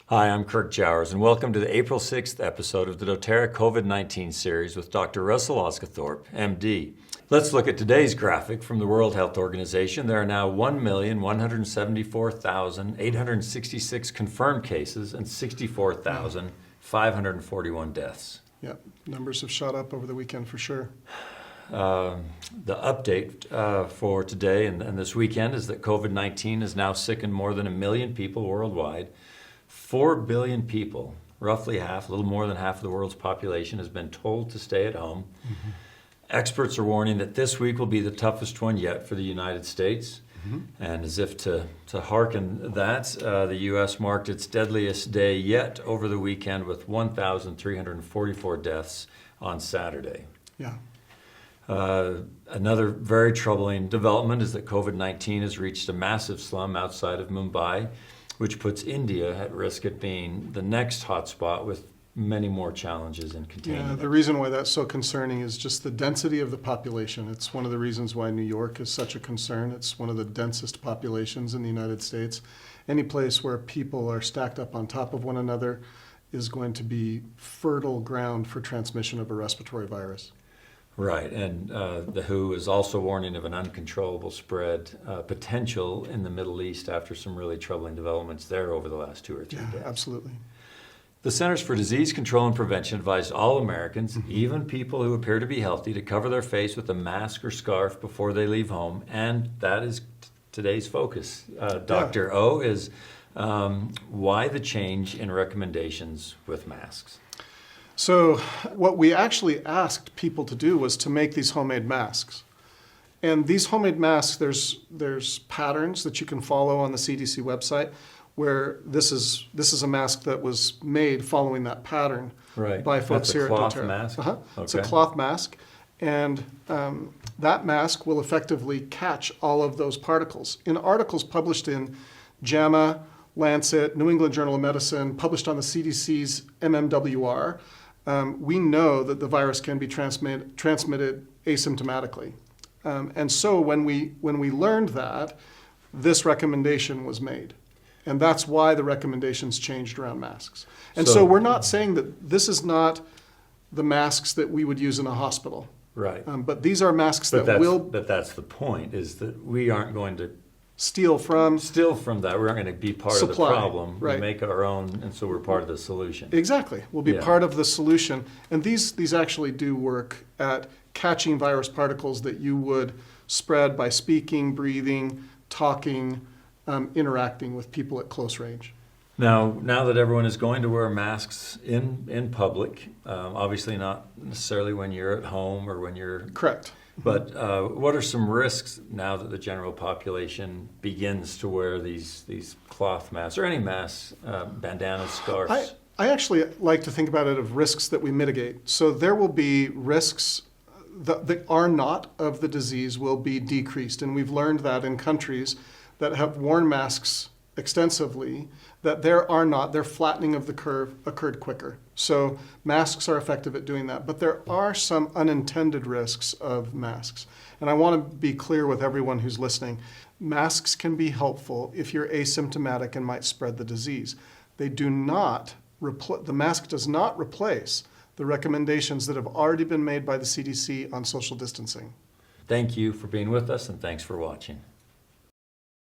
Hi, I'm Kirk Jowers, and welcome to the April 6th episode of the doTERRA COVID-19 series with Dr. Russell Osguthorpe, MD. Let's look at today's graphic from the World Health Organization. There are now 1,174,866 confirmed cases and 64,541 deaths. Yeah, numbers have shot up over the weekend for sure. The update for today and this weekend is that COVID-19 has now sickened more than 1 million people worldwide. 4 billion people, roughly half, a little more than half of the world's population, has been told to stay at home. Mm-hmm. Experts are warning that this week will be the toughest one yet for the United States. Mm-hmm. And as if to hearken that, the U.S. marked its deadliest day yet over the weekend with 1,344 deaths on Saturday. Yeah. Another very troubling development is that COVID-19 has reached a massive slum outside of Mumbai, which puts India at risk of being the next hotspot with many more challenges in containing Yeah, it. the reason why that's so concerning is just the density of the population. It's one of the reasons why New York is such a concern. It's one of the densest populations in the United States. Any place where people are stacked up on top of one another is going to be fertile ground for transmission of a respiratory virus. Right, and the WHO is also warning of an uncontrollable spread potential in the Middle East after some really troubling developments there over the last 2 or 3 days. Absolutely. The Centers for Disease Control and Prevention advised all Americans, even people who appear to be healthy, to cover their face with a mask or scarf before they leave home, and that is today's focus. Dr. O is why the change in recommendations with masks? So what we actually asked people to do was to make these homemade masks. And these homemade masks, there's patterns that you can follow on the CDC website where this is a mask that was made following that pattern by folks here at doTERRA. That's a cloth mask? Okay. It's a cloth mask. And that mask will effectively catch all of those particles. In articles published in JAMA, Lancet, New England Journal of Medicine, published on the CDC's MMWR, we know that the virus can be transmitted asymptomatically. And so when we learned that, this recommendation was made. And that's why the recommendations changed around masks. And so we're not saying that this is not the masks that we would use in a hospital. Right. But these are masks But that's the point, is that we aren't going to steal from that. We're not going to be part supply, of the problem. Right. We make our own, and so we're part of the solution. Exactly. We'll be part of the solution. And these actually do work at catching virus particles that you would spread by speaking, breathing, talking, interacting with people at close range. Now that everyone is going to wear masks in public, obviously not necessarily when you're at home or when you're... Correct. But what are some risks now that the general population begins to wear these cloth masks or any masks, bandanas, scarves? I actually like to think about it of risks that we mitigate. So there will be risks that the R naught of the disease will be decreased. And we've learned that in countries that have worn masks extensively, that their R naught, their flattening of the curve, occurred quicker. So masks are effective at doing that. But there are some unintended risks of masks. And I want to be clear with everyone who's listening. Masks can be helpful if you're asymptomatic and might spread the disease. They do not, the mask does not replace the recommendations that have already been made by the CDC on social distancing. Thank you for being with us, and thanks for watching.